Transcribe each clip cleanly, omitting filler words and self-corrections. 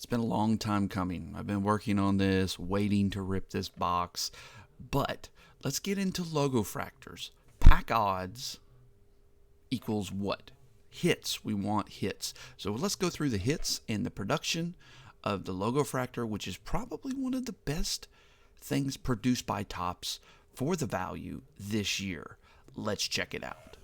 It's been a long time coming. I've been working on this, waiting to rip this box. But let's get into Logofractors. Pack odds equals what? Hits. We want hits. So let's go through the hits and the production of the Logofractor, which is probably one of the best things produced by Topps for the value this year. Let's check it out.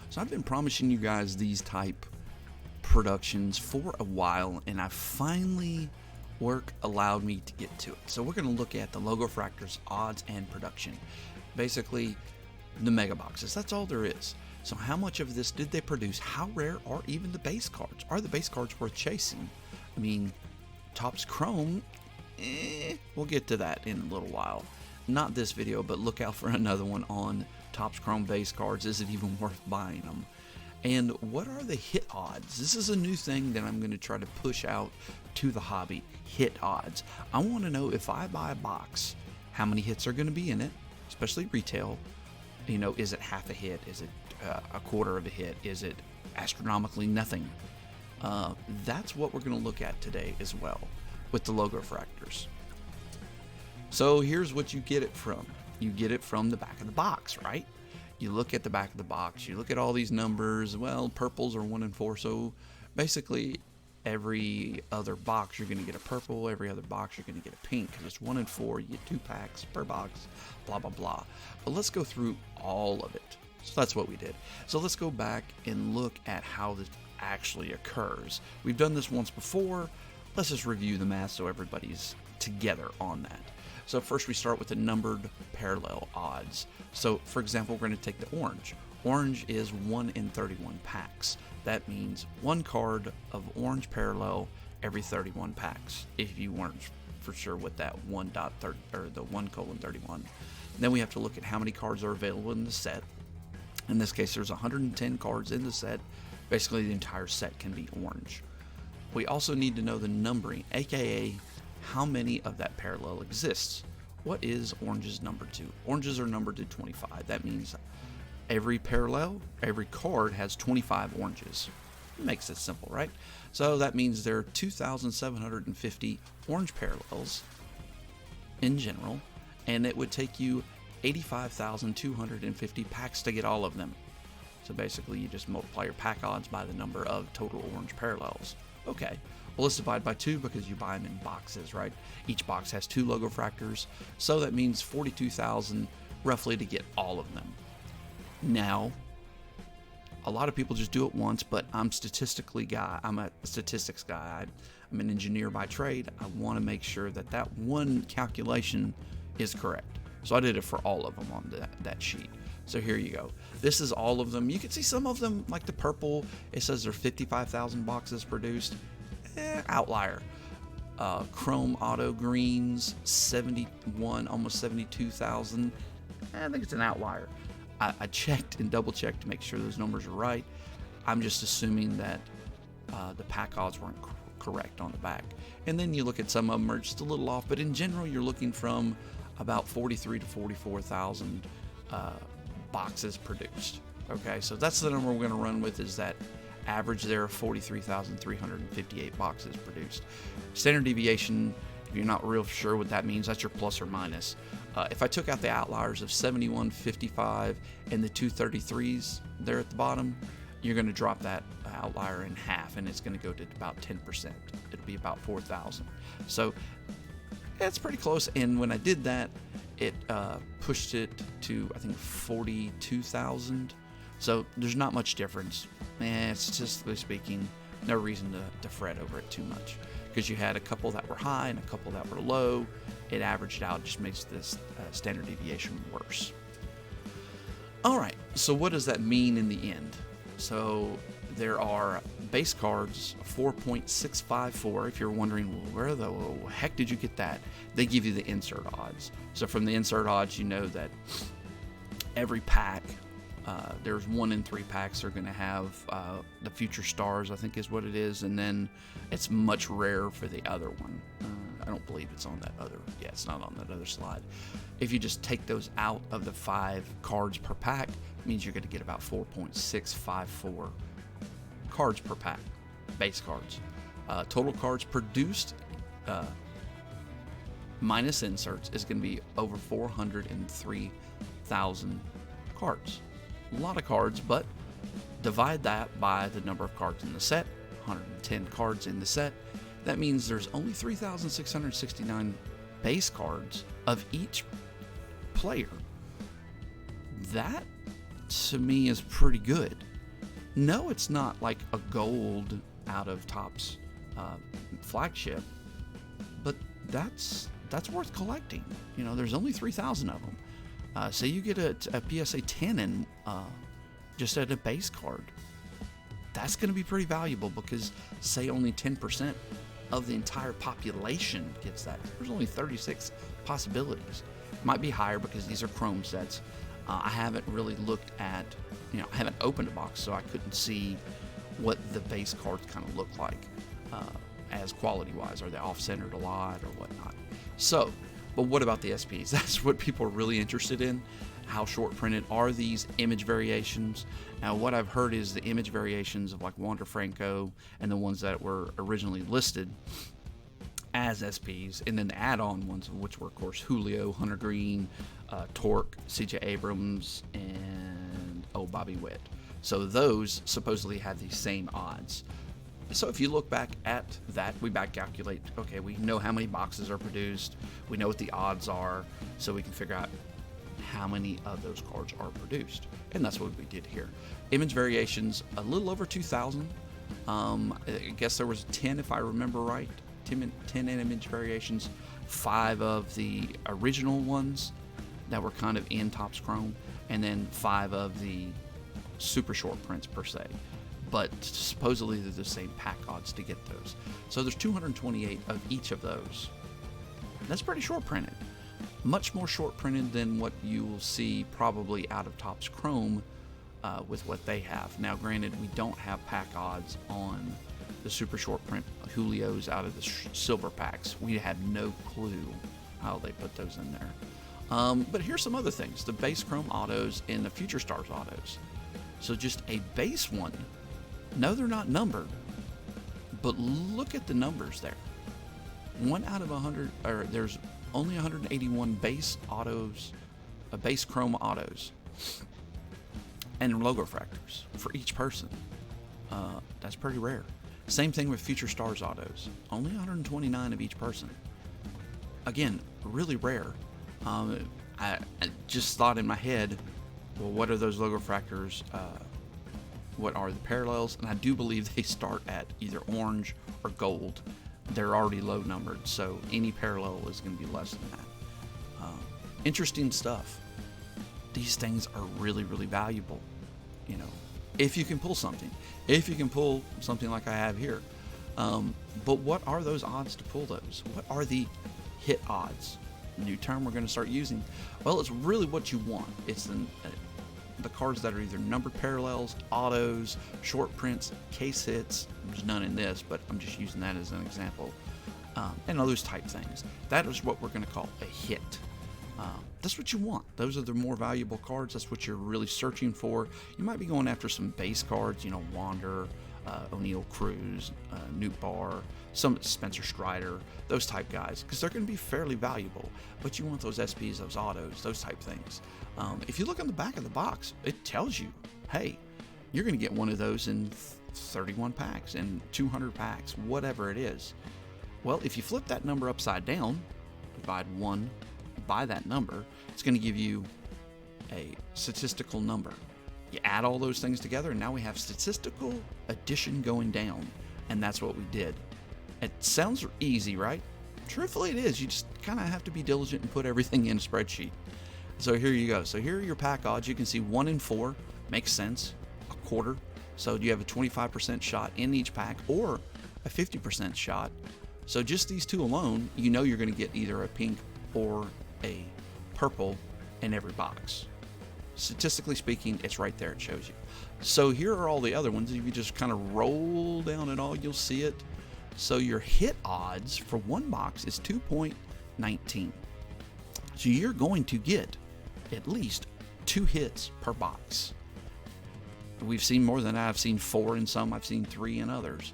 So I've been promising you guys these type productions for a while, and I finally work allowed me to get to it. So we're going to look at the Logofractor's odds and production. Basically, the mega boxes. That's all there is. So how much of this did they produce? How rare are even the base cards? Are the base cards worth chasing? I mean, Topps Chrome, we'll get to that in a little while. Not this video, but look out for another one on Topps Chrome base cards. Is it even worth buying them? And what are the hit odds? This is a new thing that I'm going to try to push out to the hobby. Hit odds. I want to know, if I buy a box, how many hits are going to be in it, especially retail. You know, is it half a hit? Is it a quarter of a hit? Is it astronomically nothing? That's what we're going to look at today as well with the Logofractors. So here's what you get it from. You get it from the back of the box, right? You look at the back of the box, you look at all these numbers. Well, purples are 1 and 4, so basically every other box you're going to get a purple, every other box you're going to get a pink, because it's 1 and 4, you get 2 packs per box, blah blah blah. But let's go through all of it. So that's what we did. So let's go back and look at how this actually occurs. We've done this once before. Let's just review the math so everybody's together on that. So first we start with the numbered parallel odds. So for example, we're going to take the orange. Orange is 1 in 31 packs. That means one card of orange parallel every 31 packs, if you weren't for sure what that 1.30 or the 1:31. Then we have to look at how many cards are available in the set. In this case, there's 110 cards in the set. Basically, the entire set can be orange. We also need to know the numbering, aka how many of that parallel exists. What is oranges numbered to? Oranges are numbered to 25. That means every parallel, every card has 25 oranges. It makes it simple, right? So that means there are 2,750 orange parallels in general, and it would take you 85,250 packs to get all of them. So basically you just multiply your pack odds by the number of total orange parallels. Okay, well, let's divide by 2 because you buy them in boxes, right? Each box has 2 Logofractors, so that means 42,000 roughly to get all of them. Now, a lot of people just do it once, but I'm a statistics guy. I'm an engineer by trade. I want to make sure that that one calculation is correct. So I did it for all of them on that sheet. So here you go. This is all of them. You can see some of them, like the purple, it says there are 55,000 boxes produced. Outlier. Chrome Auto Greens, 71, almost 72,000. I think it's an outlier. I checked and double checked to make sure those numbers are right. I'm just assuming that the pack odds weren't correct on the back. And then you look at some of them are just a little off, but in general you're looking from about 43 to 44,000 boxes produced. Okay, so that's the number we're going to run with, is that average there of 43,358 boxes produced. Standard deviation, if you're not real sure what that means, that's your plus or minus. If I took out the outliers of 71, 55, and the 233s there at the bottom, you're going to drop that outlier in half, and it's going to go to about 10%. It'll be about 4,000. So it's pretty close, and when I did that, it pushed it to, I think, 42,000. So there's not much difference. Statistically speaking, no reason to fret over it too much, because you had a couple that were high and a couple that were low. It averaged out, just makes this standard deviation worse. All right, so what does that mean in the end? So there are base cards, 4.654. If you're wondering, well, where the heck did you get that? They give you the insert odds. So from the insert odds, you know that every pack, there's 1 in 3 packs are going to have the future stars, I think is what it is, and then it's much rarer for the other one. I don't believe it's on that other. Yeah, it's not on that other slide. If you just take those out of the 5 cards per pack, it means you're going to get about 4.654 cards per pack, base cards. Total cards produced minus inserts is going to be over 403,000 cards. A lot of cards, but divide that by the number of cards in the set, 110 cards in the set. That means there's only 3,669 base cards of each player. That, to me, is pretty good. No, it's not like a gold out of Topps flagship, but that's worth collecting. You know, there's only 3,000 of them. Say you get a PSA 10 and just at a base card. That's going to be pretty valuable because, say, only 10% of the entire population gets that. There's only 36 possibilities. Might be higher because these are Chrome sets. I haven't really looked at, I haven't opened a box, so I couldn't see what the base cards kind of look like as quality-wise. Are they off-centered a lot or whatnot? So, but what about the SPs? That's what people are really interested in. How short printed are these image variations? Now, what I've heard is the image variations of like Wander Franco and the ones that were originally listed as SPs, and then the add-on ones, which were, of course, Julio, Hunter Green, Torque, CJ Abrams, and Bobby Witt. So those supposedly have the same odds. So if you look back at that, we back calculate, okay, we know how many boxes are produced, we know what the odds are, so we can figure out how many of those cards are produced. And that's what we did here. Image variations, a little over 2,000. I guess there was 10, if I remember right, 10 image variations, 5 of the original ones that were kind of in Topps Chrome, and then 5 of the super short prints per se. But supposedly they're the same pack odds to get those. So there's 228 of each of those. That's pretty short printed. Much more short printed than what you will see probably out of Topps Chrome with what they have. Now, granted, we don't have pack odds on the super short print Julios out of the silver packs. We have no clue how they put those in there. But here's some other things. The base Chrome autos and the Future Stars autos. So just a base one. No, they're not numbered, but look at the numbers there. 1 out of 100, or there's only 181 base autos, base Chrome autos, and Logofractors for each person. That's pretty rare. Same thing with Future Stars autos. Only 129 of each person. Again, really rare. I just thought in my head, well, what are those Logofractors? What are the parallels? And I do believe they start at either orange or gold. They're already low numbered, so any parallel is going to be less than that. Interesting stuff. These things are really, really valuable. If you can pull something. If you can pull something like I have here. But what are those odds to pull those? What are the hit odds? New term we're going to start using. Well, it's really what you want. It's the cards that are either numbered parallels, autos, short prints, case hits. There's none in this, but I'm just using that as an example. And those type things. That is what we're going to call a hit. That's what you want. Those are the more valuable cards. That's what you're really searching for. You might be going after some base cards, Wander, O'Neal Cruz, Newt Barr, some Spencer Strider, those type guys, because they're going to be fairly valuable. But you want those SPs, those autos, those type things. If you look on the back of the box, it tells you, hey, you're going to get one of those in 31 packs, in 200 packs, whatever it is. Well, if you flip that number upside down, divide 1 by that number, it's going to give you a statistical number. You add all those things together, and now we have statistical addition going down, and that's what we did. It sounds easy, right? Truthfully, it is. You just kind of have to be diligent and put everything in a spreadsheet. So here you go. So here are your pack odds. You can see 1 in 4 makes sense, a quarter. So you have a 25% shot in each pack or a 50% shot. So just these two alone, you're going to get either a pink or a purple in every box. Statistically speaking, it's right there. It shows you. So here are all the other ones. If you just kind of roll down it all, you'll see it. So your hit odds for one box is 2.19. So you're going to get at least 2 hits per box. We've seen more than that. I've seen 4 in some, I've seen 3 in others.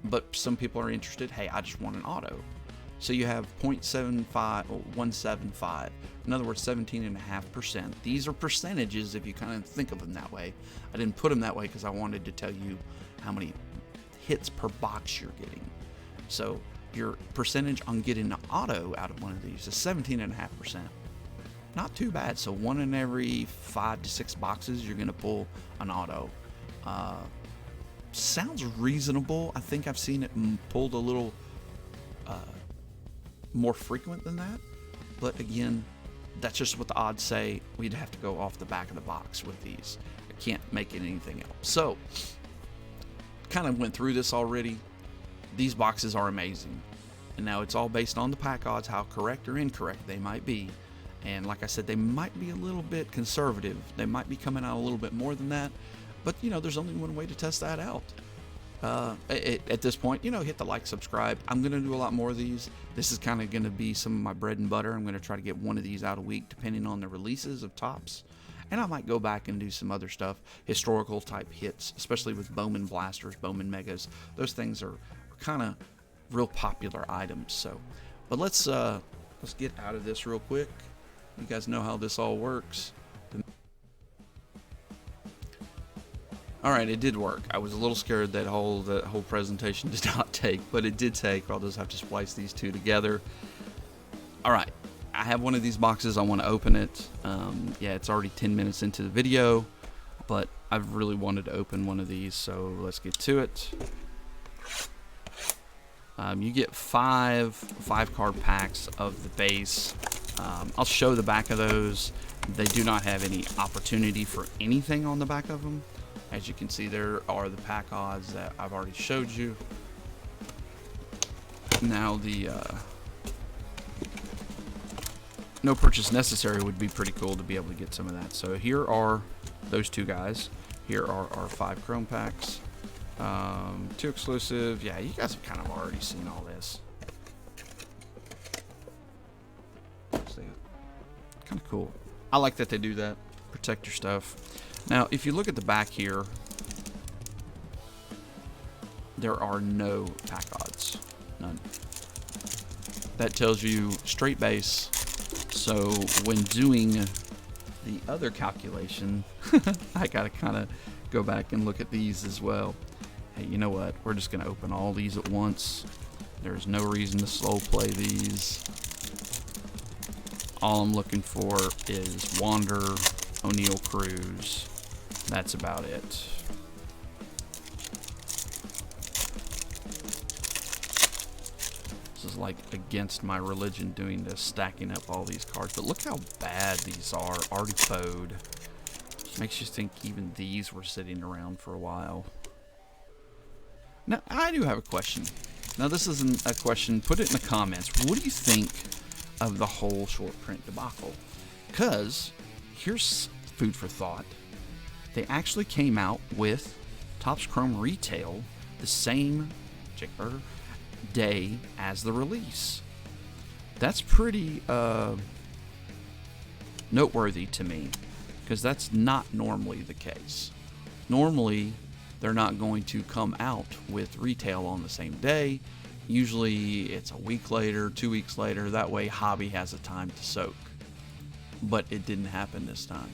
But some people are interested, hey, I just want an auto. So you have 0.75 or 175. In other words, 17.5%. These are percentages if you kind of think of them that way. I didn't put them that way because I wanted to tell you how many hits per box you're getting. So your percentage on getting an auto out of one of these is 17.5%. Not too bad. So 1 in every 5 to 6 boxes you're going to pull an auto. Sounds reasonable. I think I've seen it pulled a little more frequent than that, but again, that's just what the odds say. We'd have to go off the back of the box with these. I can't make it anything else. So kind of went through this already. These boxes are amazing, and now it's all based on the pack odds, how correct or incorrect they might be. And like I said, they might be a little bit conservative. They might be coming out a little bit more than that, but you know, there's only one way to test that out. At this point, you know, hit the like, subscribe. I'm going to do a lot more of these. This is kind of going to be some of my bread and butter. I'm going to try to get one of these out a week, depending on the releases of tops. And I might go back and do some other stuff, historical type hits, especially with Bowman blasters, Bowman megas. Those things are kind of real popular items. So, but let's get out of this real quick. You guys know how this all works. All right, it did work. I was a little scared that whole presentation did not take, but it did take. I'll just have to splice these two together. All right, I have one of these boxes. I want to open it. Yeah, it's already 10 minutes into the video, but I've really wanted to open one of these, so let's get to it. You get five card packs of the base. I'll show the back of those. They do not have any opportunity for anything on the back of them. As you can see, there are the pack odds that I've already showed you. Now the no purchase necessary would be pretty cool to be able to get some of that. So here are those 2 guys. Here are our 5 chrome packs. 2 exclusive. Yeah, you guys have kind of already seen all this. Kind of cool. I like that they do that. Protect your stuff. Now, if you look at the back here, there are no pack odds. None. That tells you straight base. So when doing the other calculation, I gotta kind of go back and look at these as well. Hey, you know what? We're just gonna open all these at once. There's no reason to slow play these. All I'm looking for is Wander, O'Neal Cruz. That's about it. This is like against my religion doing this, stacking up all these cards. But look how bad these are, already bowed. Makes you think even these were sitting around for a while. Now, I do have a question. Now, this isn't a question. Put it in the comments. What do you think of the whole short print debacle? Because here's food for thought. They actually came out with Topps Chrome Retail the same day as the release. That's pretty noteworthy to me, because that's not normally the case. Normally, they're not going to come out with retail on the same day. Usually, it's a week later, 2 weeks later. That way, hobby has a time to soak. But it didn't happen this time.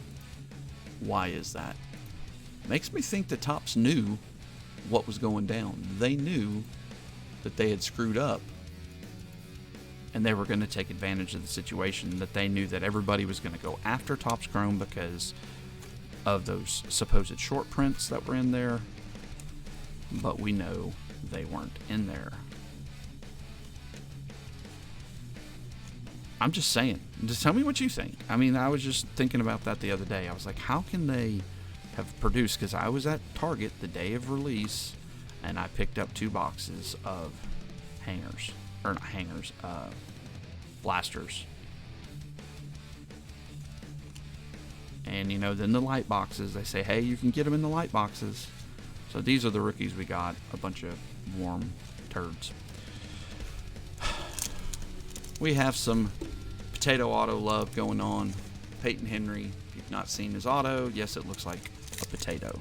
Why is that? Makes me think that Topps knew what was going down. They knew that they had screwed up, and they were going to take advantage of the situation. That they knew that everybody was going to go after Topps Chrome because of those supposed short prints that were in there, but we know they weren't in there. I'm just saying. Just tell me what you think. I mean, I was just thinking about that the other day. I was like, how can they have produced? Because I was at Target the day of release, and I picked up 2 boxes of hangers. Or not hangers. Blasters. And, you know, then the light boxes. They say, hey, you can get them in the light boxes. So these are the rookies we got. A bunch of warm turds. We have some potato auto love going on. Peyton Henry, if you've not seen his auto, yes, it looks like a potato.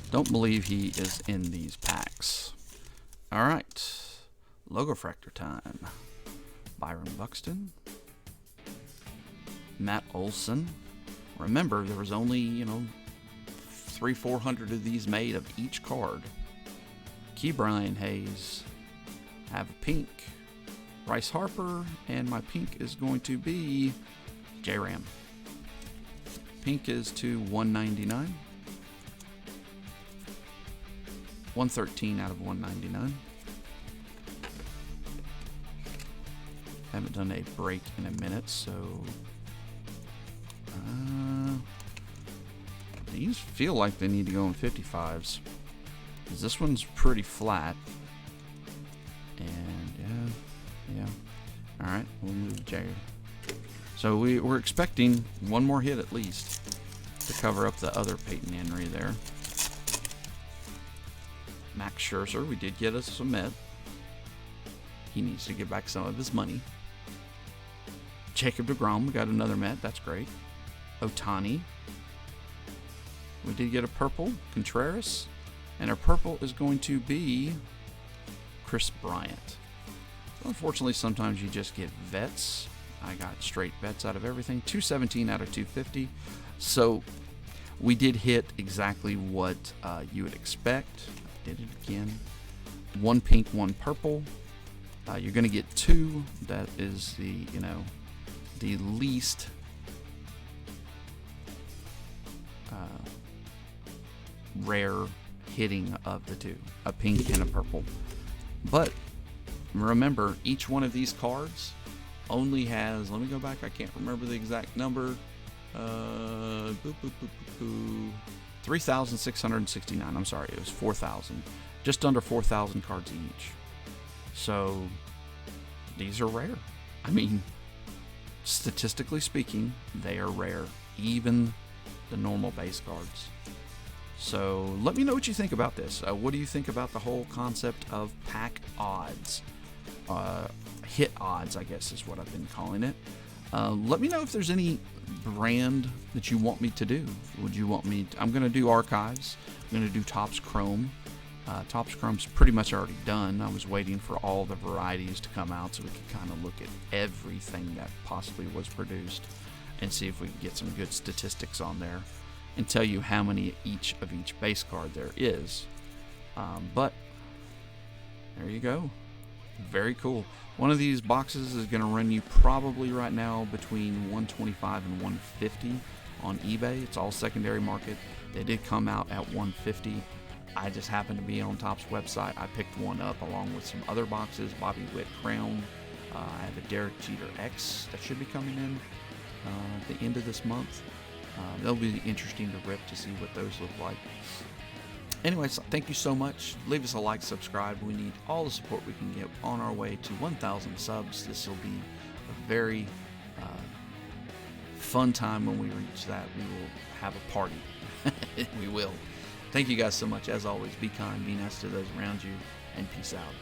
Don't believe he is in these packs. All right, Logofractor time. Byron Buxton, Matt Olson. Remember, there was only, 300-400 of these made of each card. Key Brian Hayes. Have a pink. Bryce Harper, and my pink is going to be J-Ram. Pink is to 199. 113 out of 199. Haven't done a break in a minute, so these feel like they need to go in 55s. Because this one's pretty flat. And yeah. Alright, we'll move J. So we're expecting one more hit at least to cover up the other Peyton Henry there. Max Scherzer, we did get us a Met. He needs to get back some of his money. Jacob deGrom, we got another Met, that's great. Ohtani. We did get a purple, Contreras. And our purple is going to be Chris Bryant. So unfortunately, sometimes you just get vets. I got straight vets out of everything. 217 out of 250. So we did hit exactly what you would expect. I did it again. One pink, one purple. You're going to get two. That is the, the least rare hitting of the two, a pink and a purple. But remember, each one of these cards only has, let me go back, I can't remember the exact number, 3,669. I'm sorry, it was 4,000, just under 4,000 cards each. So these are rare. I mean, statistically speaking, they are rare, even the normal base cards. So let me know what you think about this. What do you think about the whole concept of pack odds? Hit odds, I guess is what I've been calling it. Let me know if there's any brand that you want me to do. Would you want me to, I'm going to do archives. I'm going to do Topps Chrome. Topps Chrome's pretty much already done. I was waiting for all the varieties to come out so we could kind of look at everything that possibly was produced and see if we could get some good statistics on there and tell you how many each of each base card there is. But there you go. Very cool. One of these boxes is going to run you probably right now between $125 and $150 on eBay. It's all secondary market. They did come out at $150. I just happened to be on Topps website. I picked one up along with some other boxes. Bobby Witt Crown. I have a Derek Jeter X that should be coming in at the end of this month. They'll be interesting to rip to see what those look like. Anyways, thank you so much. Leave us a like, subscribe. We need all the support we can get on our way to 1,000 subs. This will be a very fun time when we reach that. We will have a party. We will. Thank you guys so much. As always, be kind, be nice to those around you, and peace out.